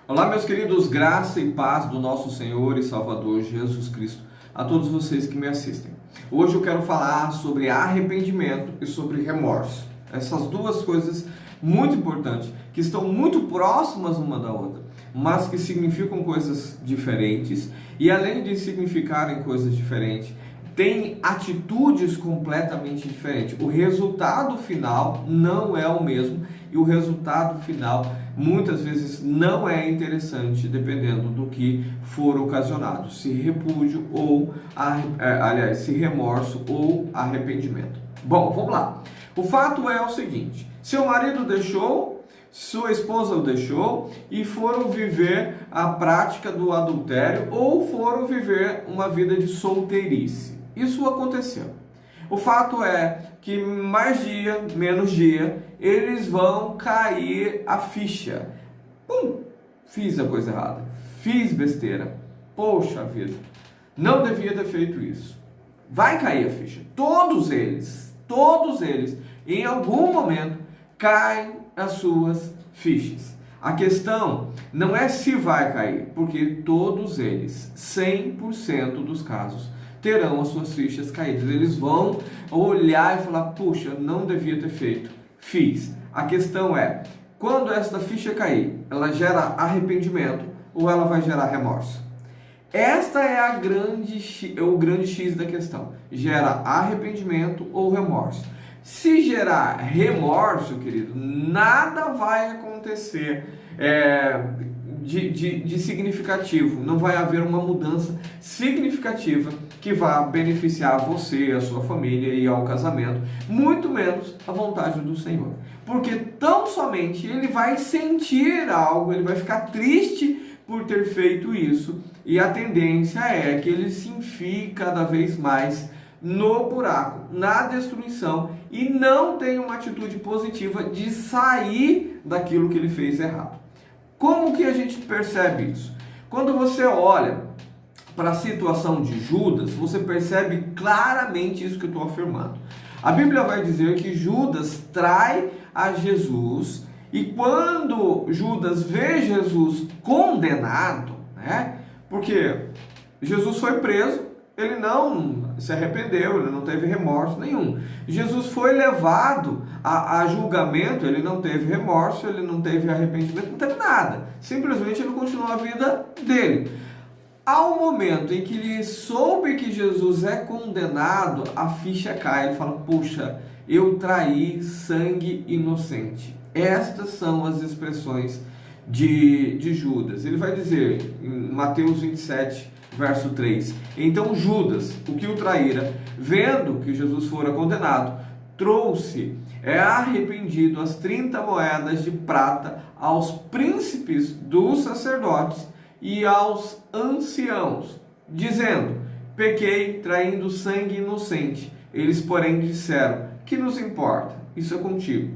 Olá, meus queridos, graça e paz do nosso Senhor e Salvador Jesus Cristo a todos vocês que me assistem. Hoje eu quero falar sobre arrependimento e sobre remorso. Essas duas coisas muito importantes, que estão muito próximas uma da outra, mas que significam coisas diferentes e, além de significarem coisas diferentes, têm atitudes completamente diferentes. O resultado final não é o mesmo e o resultado final muitas vezes não é interessante, dependendo do que for ocasionado, se repúdio ou, se remorso ou arrependimento. Bom, vamos lá. O fato é o seguinte: seu marido deixou, sua esposa o deixou e foram viver a prática do adultério ou foram viver uma vida de solteirice. Isso aconteceu. O fato é que mais dia, menos dia, eles vão cair a ficha. Fiz a coisa errada, fiz besteira, poxa vida, não devia ter feito isso. Vai cair a ficha. Todos eles, em algum momento, caem as suas fichas. A questão não é se vai cair, porque todos eles, 100% dos casos, terão as suas fichas caídas. Eles vão olhar e falar: puxa, não devia ter feito, fiz. A questão é, quando essa ficha cair, ela gera arrependimento ou ela vai gerar remorso? Esta é o grande X da questão. Gera arrependimento ou remorso? Se gerar remorso, querido, nada vai acontecer de significativo. Não vai haver uma mudança significativa que vá beneficiar você, a sua família e ao casamento, muito menos a vontade do Senhor. Porque tão somente ele vai sentir algo, ele vai ficar triste por ter feito isso, e a tendência é que ele se enfie cada vez mais no buraco, na destruição, e não tem uma atitude positiva de sair daquilo que ele fez errado. Como que a gente percebe isso? Quando você olha para a situação de Judas, você percebe claramente isso que eu estou afirmando. A Bíblia vai dizer que Judas trai a Jesus, e quando Judas vê Jesus condenado, porque Jesus foi preso, ele não se arrependeu, ele não teve remorso nenhum. Jesus foi levado a julgamento, ele não teve remorso, ele não teve arrependimento, não teve nada. Simplesmente ele continuou a vida dele. Ao momento em que ele soube que Jesus é condenado, a ficha cai. Ele fala: puxa, eu traí sangue inocente. Estas são as expressões de Judas. Ele vai dizer em Mateus 27, verso 3: então Judas, o que o traíra, vendo que Jesus fora condenado, trouxe arrependido as 30 moedas de prata aos príncipes dos sacerdotes e aos anciãos, dizendo: pequei traindo sangue inocente. Eles, porém, disseram: que nos importa? Isso é contigo.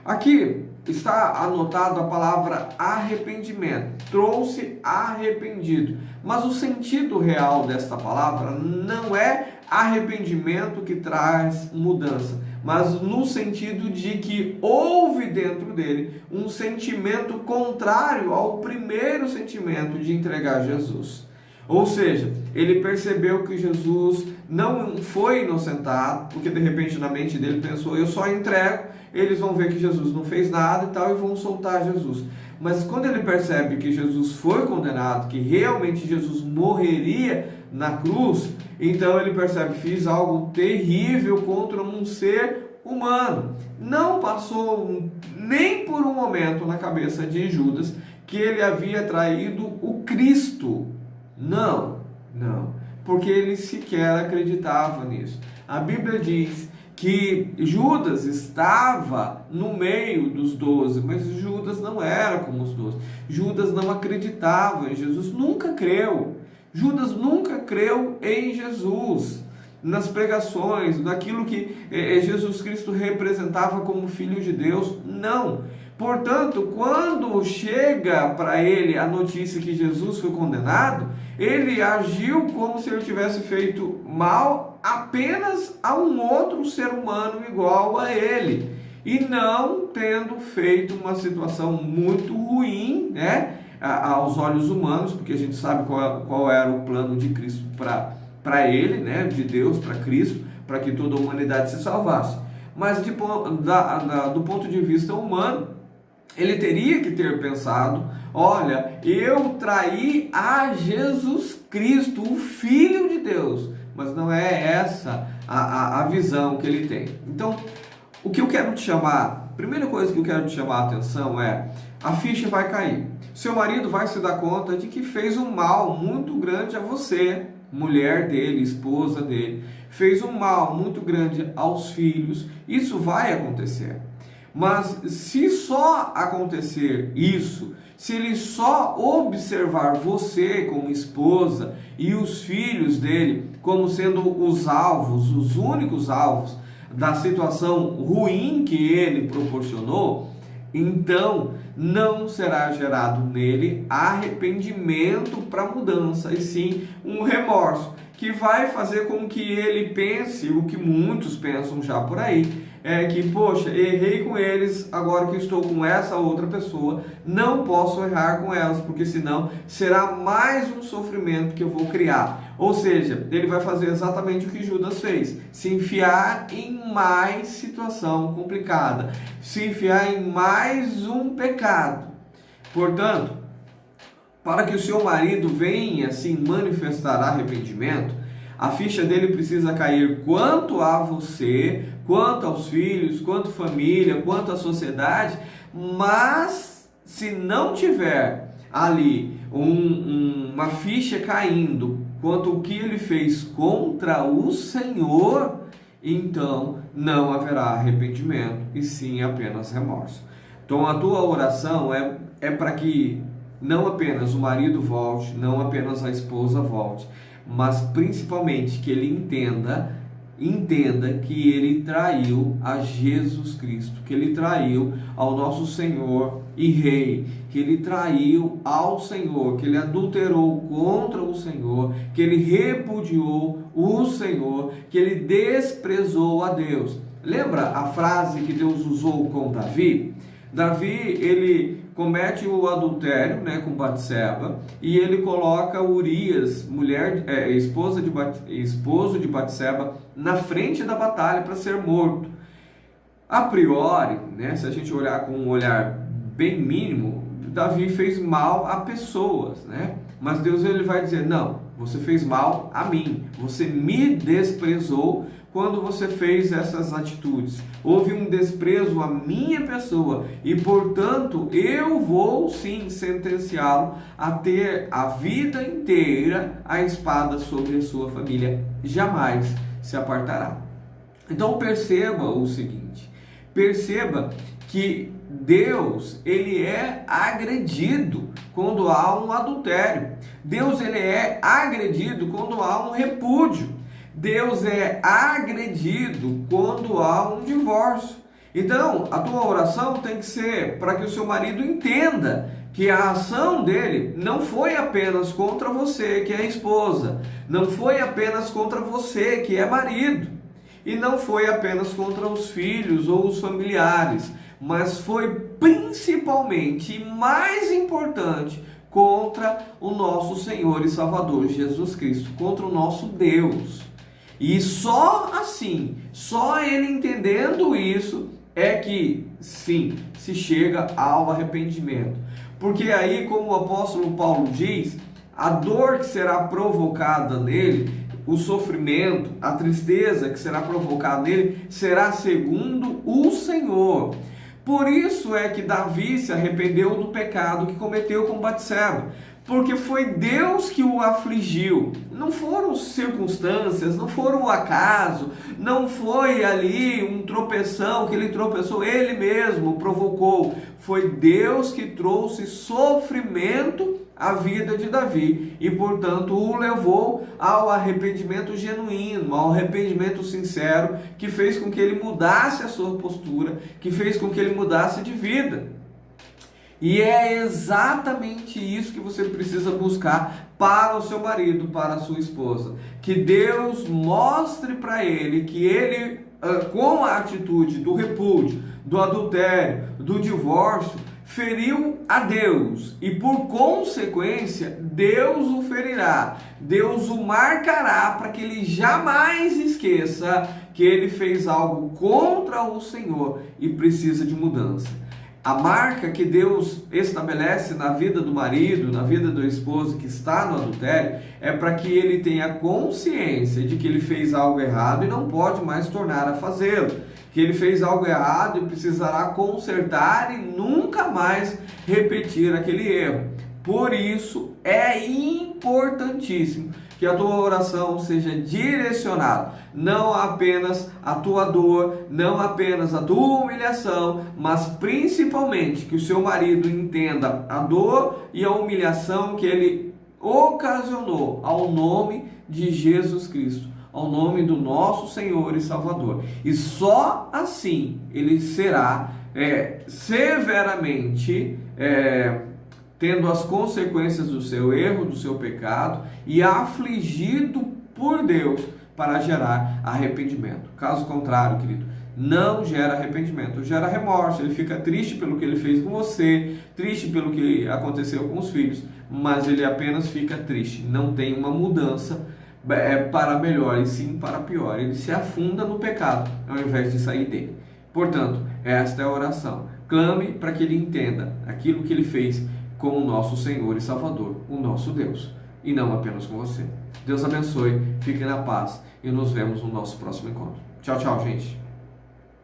Aqui está anotado a palavra arrependimento. Trouxe arrependido. Mas o sentido real desta palavra não é arrependimento que traz mudança, mas no sentido de que houve dentro dele um sentimento contrário ao primeiro sentimento de entregar Jesus. Ou seja, ele percebeu que Jesus não foi inocentado, porque de repente na mente dele pensou: eu só entrego, eles vão ver que Jesus não fez nada e tal, e vão soltar Jesus. Mas quando ele percebe que Jesus foi condenado, que realmente Jesus morreria na cruz, então ele percebe: fiz algo terrível contra um ser humano. Não passou nem por um momento na cabeça de Judas que ele havia traído o Cristo. Não, porque ele sequer acreditava nisso. A Bíblia diz que Judas estava no meio dos 12, mas Judas não era como os 12. Judas não acreditava em Jesus, nunca creu. Judas nunca creu em Jesus, nas pregações, naquilo que Jesus Cristo representava como Filho de Deus, não. Portanto, quando chega para ele a notícia que Jesus foi condenado, ele agiu como se ele tivesse feito mal apenas a um outro ser humano igual a ele, e não tendo feito uma situação muito ruim, aos olhos humanos, porque a gente sabe qual era o plano de Cristo para ele, né, de Deus para Cristo, para que toda a humanidade se salvasse. Mas do ponto de vista humano, ele teria que ter pensado: olha, eu traí a Jesus Cristo, o Filho de Deus. Mas não é essa a visão que ele tem. Então, o que eu quero te chamar, a primeira coisa que eu quero te chamar a atenção é: a ficha vai cair. Seu marido vai se dar conta de que fez um mal muito grande a você, mulher dele, esposa dele. Fez um mal muito grande aos filhos. Isso vai acontecer. Mas se só acontecer isso, se ele só observar você como esposa e os filhos dele como sendo os alvos, os únicos alvos da situação ruim que ele proporcionou, então não será gerado nele arrependimento para mudança, e sim um remorso que vai fazer com que ele pense o que muitos pensam já por aí, é que, poxa, errei com eles, agora que estou com essa outra pessoa, não posso errar com elas, porque senão será mais um sofrimento que eu vou criar. Ou seja, ele vai fazer exatamente o que Judas fez: se enfiar em mais situação complicada, se enfiar em mais um pecado. Portanto, para que o seu marido venha assim manifestar arrependimento, a ficha dele precisa cair quanto a você, quanto aos filhos, quanto à família, quanto à sociedade. Mas se não tiver ali uma ficha caindo quanto o que ele fez contra o Senhor, então não haverá arrependimento, e sim apenas remorso. Então a tua oração é para que não apenas o marido volte, não apenas a esposa volte, mas principalmente que ele entenda que ele traiu a Jesus Cristo, que ele traiu ao nosso Senhor e Rei, que ele traiu ao Senhor, que ele adulterou contra o Senhor, que ele repudiou o Senhor, que ele desprezou a Deus. Lembra a frase que Deus usou com Davi? Davi, ele comete o adultério, né, com Batseba, e ele coloca Urias, esposo de Batseba, na frente da batalha para ser morto. A priori, né, se a gente olhar com um olhar bem mínimo, Davi fez mal a pessoas, né? Mas Deus, ele vai dizer: não, você fez mal a mim, você me desprezou quando você fez essas atitudes. Houve um desprezo à minha pessoa e, portanto, eu vou sim sentenciá-lo a ter a vida inteira a espada sobre a sua família. Jamais se apartará. Então perceba o seguinte: perceba que Deus, ele é agredido quando há um adultério. Deus, ele é agredido quando há um repúdio. Deus é agredido quando há um divórcio. Então, a tua oração tem que ser para que o seu marido entenda que a ação dele não foi apenas contra você, que é esposa, não foi apenas contra você, que é marido, e não foi apenas contra os filhos ou os familiares, mas foi principalmente e mais importante contra o nosso Senhor e Salvador Jesus Cristo, contra o nosso Deus. E só assim, só ele entendendo isso, é que sim, se chega ao arrependimento. Porque aí, como o apóstolo Paulo diz, a dor que será provocada nele, o sofrimento, a tristeza que será provocada nele, será segundo o Senhor. Por isso é que Davi se arrependeu do pecado que cometeu com Batseba, porque foi Deus que o afligiu. Não foram circunstâncias, não foram o acaso, não foi ali um tropeção que ele tropeçou, ele mesmo provocou. Foi Deus que trouxe sofrimento à vida de Davi e, portanto, o levou ao arrependimento genuíno, ao arrependimento sincero, que fez com que ele mudasse a sua postura, que fez com que ele mudasse de vida. E é exatamente isso que você precisa buscar para o seu marido, para a sua esposa. Que Deus mostre para ele que ele, com a atitude do repúdio, do adultério, do divórcio, feriu a Deus e por consequência Deus o ferirá, Deus o marcará para que ele jamais esqueça que ele fez algo contra o Senhor e precisa de mudança. A marca que Deus estabelece na vida do marido, na vida do esposo que está no adultério, é para que ele tenha consciência de que ele fez algo errado e não pode mais tornar a fazê-lo. Que ele fez algo errado e precisará consertar e nunca mais repetir aquele erro. Por isso, é importantíssimo que a tua oração seja direcionada não apenas à tua dor, não apenas à tua humilhação, mas principalmente que o seu marido entenda a dor e a humilhação que ele ocasionou ao nome de Jesus Cristo, ao nome do nosso Senhor e Salvador. E só assim ele será severamente tendo as consequências do seu erro, do seu pecado, e afligido por Deus para gerar arrependimento. Caso contrário, querido, não gera arrependimento, gera remorso. Ele fica triste pelo que ele fez com você, triste pelo que aconteceu com os filhos, mas ele apenas fica triste, não tem uma mudança para melhor, e sim para pior. Ele se afunda no pecado ao invés de sair dele. Portanto, esta é a oração. Clame para que ele entenda aquilo que ele fez com o nosso Senhor e Salvador, o nosso Deus, e não apenas com você. Deus abençoe, fiquem na paz e nos vemos no nosso próximo encontro. Tchau, tchau, gente.